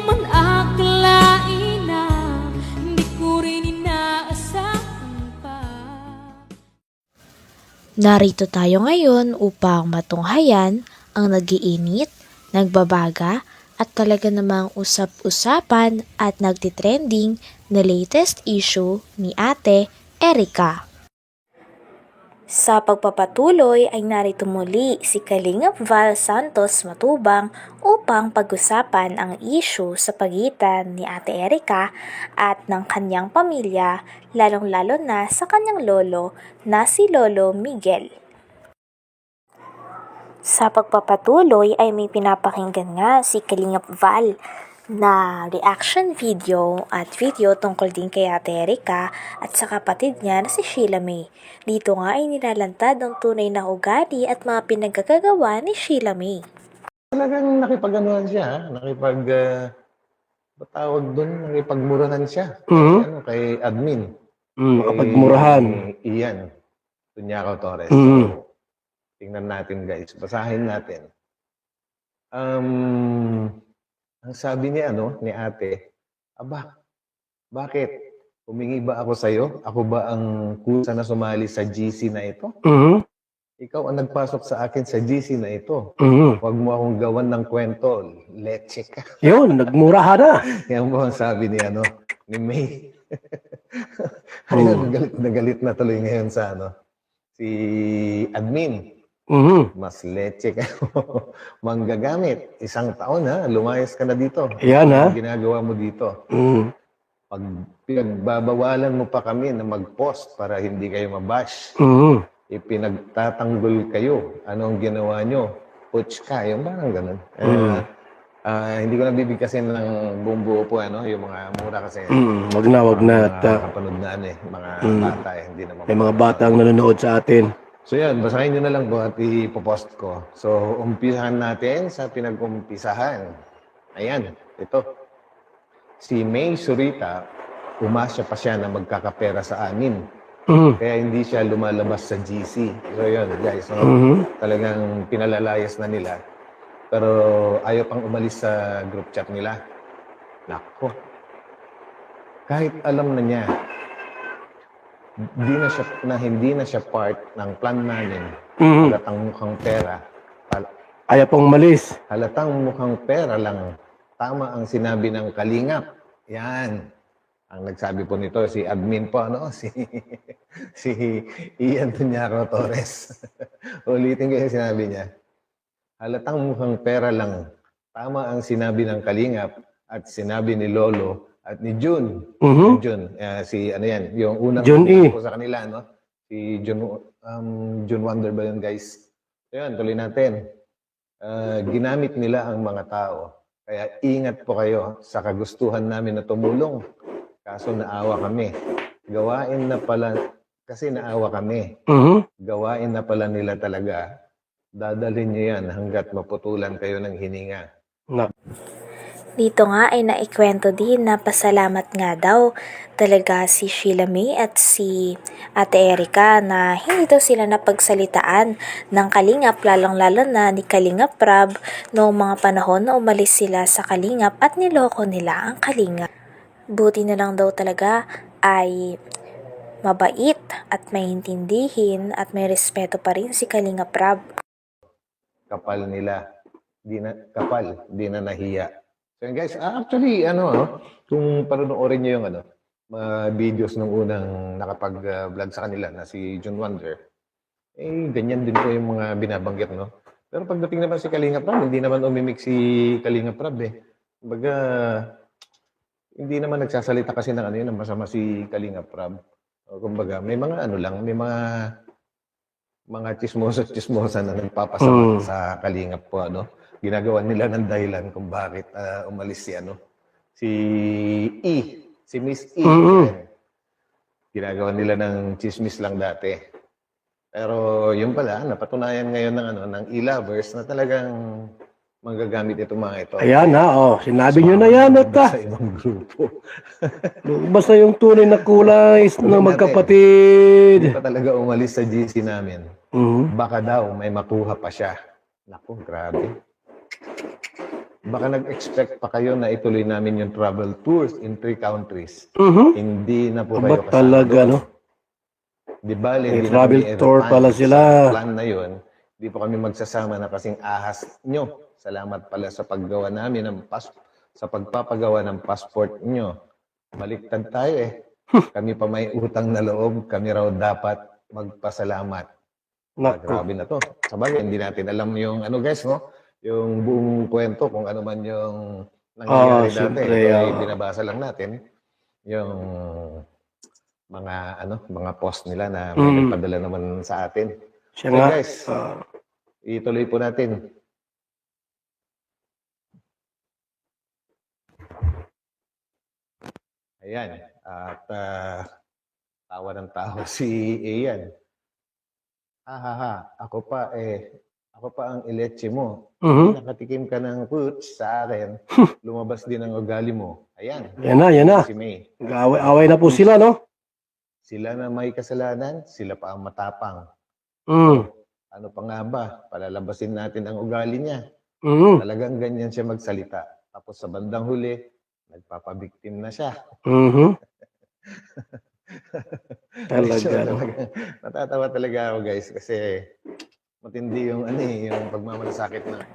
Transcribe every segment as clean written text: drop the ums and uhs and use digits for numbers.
man akalain na hindi ko rin inaasahan pa. Narito tayo ngayon upang matunghayan ang nagiinit, nagbabaga at talaga namang usap-usapan at nagtitrending na latest issue ni Ate Erica. Sa pagpapatuloy ay narito muli si Kalingap Val Santos Matubang upang pag-usapan ang issue sa pagitan ni Ate Erica at ng kanyang pamilya, lalong-lalo na sa kanyang lolo na si Lolo Miguel. Sa pagpapatuloy ay may pinapakinggan nga si Kalingap Val na reaction video at video tungkol din kay Ate Erica at sa kapatid niya na si Sheila May. Dito nga ay nilalantad ang tunay na ugali at mga pinagkagagawa ni Sheila May. Talagang nakipag-anuhan siya, batawag doon, nakipagmurahan siya. Kay admin. Makapagmurahan. Iyan, Tunyao Torres. So, tingnan natin guys, basahin natin. Ang sabi ni ni ate, aba, bakit? Humingi ba ako sa'yo? Ako ba ang kusa na sumali sa GC na ito? Ikaw ang nagpasok sa akin sa GC na ito. Huwag mo akong gawan ng kwento. Leche ka. Yun, nagmurahan na. Yan po ang sabi ni May. Ayun, nagalit na tuloy ngayon sa si admin. Mas leche ka. Manggagamit. 1 taon lumayas ka na dito. Yan Ang ginagawa mo dito. Pag pinagbabawalan mo pa kami na mag-post para hindi kayo mabash. Ipinagtatanggol kayo. Anong ginawa nyo? Puts ka. Yung parang ganun. Hindi ko nabibigkasin ng buong buo po, yung mga mura kasi. Wag na. Kapanood na, mga bata, hindi naman. May mga bata ang nanonood sa atin. So yan, basahin nyo na lang po at ipopost ko. So, umpisahan natin sa pinag-umpisahan. Ayan, ito. Si May Surita, umasya pa siya na magkakapera sa amin. Kaya hindi siya lumalabas sa GC. So yun, guys. Talagang pinalalayas na nila. Pero ayaw pang umalis sa group chat nila. Nako. Kahit alam na niya, hindi na siya part ng plan namin. Halatang mukhang pera. Ayaw pang umalis. Halatang mukhang pera lang. Tama ang sinabi ng Kalingap. Yan. Ang nagsabi po nito, si admin po, si Ian Tunyao Torres. Ulitin ko yung sinabi niya. Halatang mukhang pera lang. Tama ang sinabi ng Kalingap at sinabi ni Lolo at ni Jun. Jun, yung unang Jun E. ko sa kanila, Si Jun Wonder ba yun, guys? Ayan, tuloy natin. Ginamit nila ang mga tao. Kaya ingat po kayo sa kagustuhan namin na tumulong. Kaso naawa kami. Kasi naawa kami. Gawain na pala nila talaga. Dadalhin niyo yan hanggat maputulan kayo ng hininga. Dito nga ay naikwento din na pasalamat nga daw talaga si Sheila May at si Ate Erica na hindi daw sila napagsalitaan ng Kalingap, lalong-lalo na ni Kalingap Rab noong mga panahon na umalis sila sa Kalingap at niloko nila ang Kalingap. Buti na lang daw talaga ay mabait at maintindihin at may respeto pa rin si Kalingap Rab. Kapal nila. Di na nahiya. So guys, actually, kung panonoorin nyo yung mga videos nung unang nakapag-vlog sa kanila na si Jun Wonder, ganyan din po yung mga binabanggit, Pero pagdating naman si Kalingap Rab, hindi naman umimik si Kalingap Rab, Kumbaga, hindi naman nagsasalita kasi ng masama si Kalingap Rab. Kumbaga, may mga may mga chismosa na nagpapasama sa Kalingap po, ginagawa nila ng dahilan kung bakit umalis si Miss E. Ginagawa nila ng chismis lang dati. Pero yung pala, napatunayan ngayon ng e-lovers na talagang manggagamit itong mga ito. Ayan sinabi nyo na yan Sa ibang grupo. Basta yung tunay na kulay ng magkapatid. Hindi pa talaga umalis sa GC namin. Baka daw may makuha pa siya. Naku, grabe. baka nag-expect pa kayo na ituloy namin yung travel tours in 3 countries. Mhm. Hindi na po Aba, kayo kasama talaga, doon. no? Di ba, May hindi travel na kami tour plan pala sila. sa plan na yun. Di po kami magsasama na kasing ahas nyo. Salamat pala sa paggawa namin sa pagpapagawa ng passport nyo. Baliktad tayo eh. Kami pa may utang na loob, kami raw dapat magpasalamat. Naku. Grabe na to. Sabagay, hindi natin alam yung ano guys, no? Yung buong kwento, kung ano man yung nangyayari dati. siyempre, Ito ay binabasa lang natin. Yung mga post nila na may nagpadala naman sa atin. Siya So nga. guys, ituloy po natin. Ayan. At tawa ng tawa si Ian. Ako pa ang ileche mo. Mhm. Nakatikim ka ng fruits sa akin. Lumabas din ang ugali mo. Ayan. Yan na. Si May. Away na po sila, no? Sila na may kasalanan, sila pa ang matapang. Mm. Ano pa nga ba? Palalabasin natin ang ugali niya. Mhm. Talagang ganyan siya magsalita. Tapos sa bandang huli, nagpapabiktim na siya. Mhm. So, Talaga, no? natatawa talaga ako guys kasi matindi yung yung pagmamalasakit na.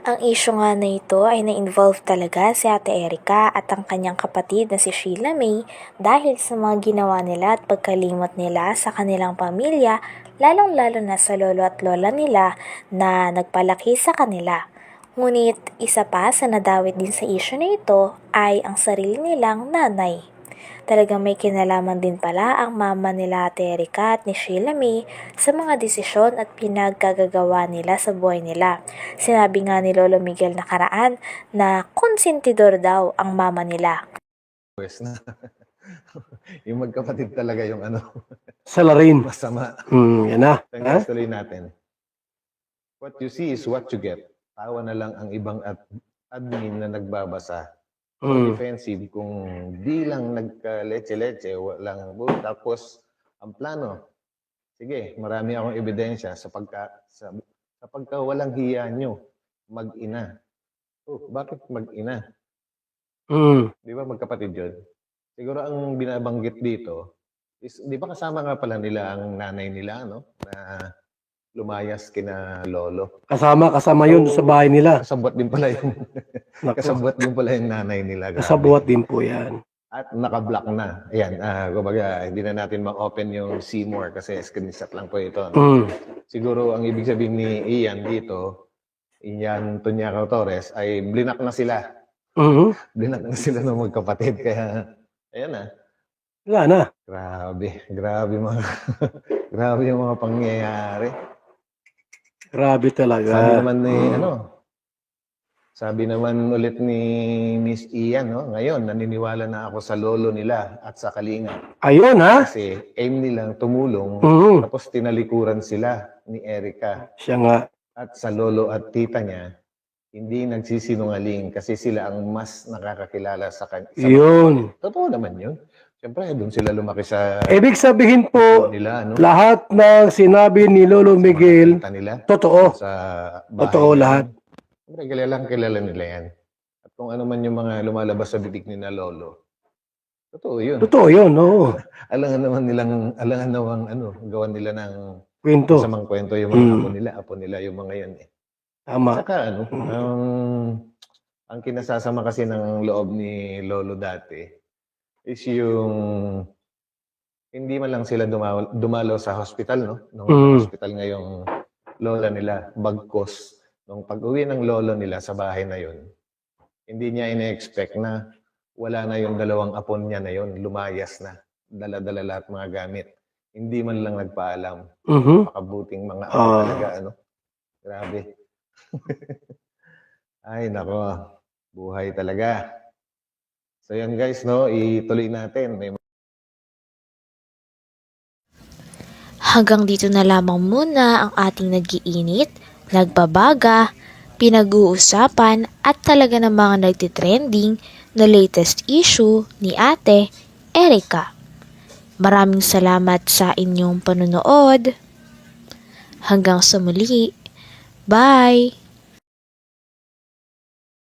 Ang issue nga na ito ay na-involve talaga si Ate Erika at ang kanyang kapatid na si Sheila May dahil sa mga ginawa nila at pagkalimot nila sa kanilang pamilya, lalong-lalo na sa lolo at lola nila na nagpalaki sa kanila. Ngunit isa pa sa nadawit din sa issue na ito ay ang sarili nilang nanay. Talagang may kinalaman din pala ang mama nila Ate Erika at ni Sheila May sa mga desisyon at pinagkagagawa nila sa buhay nila. Sinabi nga ni Lolo Miguel nakaraan na konsentidor daw ang mama nila. Pwes na. Yung magkapatid talaga yung Salarin. masama. Yan na. So, Ha? guys, tuloy natin. What you see is what you get. Tawa na lang ang ibang admin na nagbabasa. Mm. Defensive kung di lang nagka-leche-leche, walang tapos ang plano. Sige, marami akong ebidensya sa pagka walang hiya nyo, mag-ina. Oh, bakit mag-ina? Mm. Di ba magkapatid yun? Siguro ang binabanggit dito is, di ba kasama nga pala nila ang nanay nila, no? Na lumayas kina lolo. Kasama yun sa bahay nila. Kasabwat din pala yung Naku. kasabwat din pala yung nanay nila. Grabe. Kasabuhat din po yan. At naka-block na. Ayan, kumbaga, hindi na natin ma-open yung Seymour kasi screenshot lang po ito. No? Mm. Siguro ang ibig sabihin ni Ian dito, Ian Tunyacao Torres, ay blinak na sila. Mhm. Blinak na sila ng magkapatid. Kaya, ayan na. Wala na. Grabe mga, grabe yung mga pangyayari. Grabe talaga. Sabi naman ulit ni Miss Ian, no? Ngayon, naniniwala na ako sa lolo nila at sa Kalinga. Ayun, ha? Kasi aim nilang tumulong, Mhm. tapos tinalikuran sila ni Erika. Siya nga. At sa lolo at tita niya, hindi nagsisinungaling kasi sila ang mas nakakakilala sa kanya. Yun. Totoo naman yun. Siyempre, doon sila lumaki sa Ibig sabihin po, nila, no? lahat ng sinabi ni Lolo Miguel, Tita nila. totoo. Sa bahay Totoo nila. lahat. Siyempre, kilala nila yan. At kung ano man yung mga lumalabas sa bibig ni na lolo, totoo yun. Totoo yun, oo. Alangan namang gawan nila ng Kwento. masamang kwento yung mga apo nila yung mga yun eh. Tama. Saka ang kinasasama kasi ng loob ni lolo dati is yung hindi man lang sila dumalaw sa hospital, no? Nung hospital ngayong lola nila, bagkos. Nung pag-uwi ng lolo nila sa bahay na yun, hindi niya ina-expect na wala na yung dalawang apon niya na yun, lumayas na. Dala-dala lahat mga gamit. Hindi man lang nagpaalam. Mhm. Makabuting mga apo talaga, Grabe. Ay, nako. Buhay talaga. So yan guys, no? Ituloy natin. Hanggang dito na lamang muna ang ating nag-iinit, nagbabaga, pinag-uusapan at talaga ng mga nagtitrending na latest issue ni Ate Erika. Maraming salamat sa inyong panunood. Hanggang sa muli. Bye!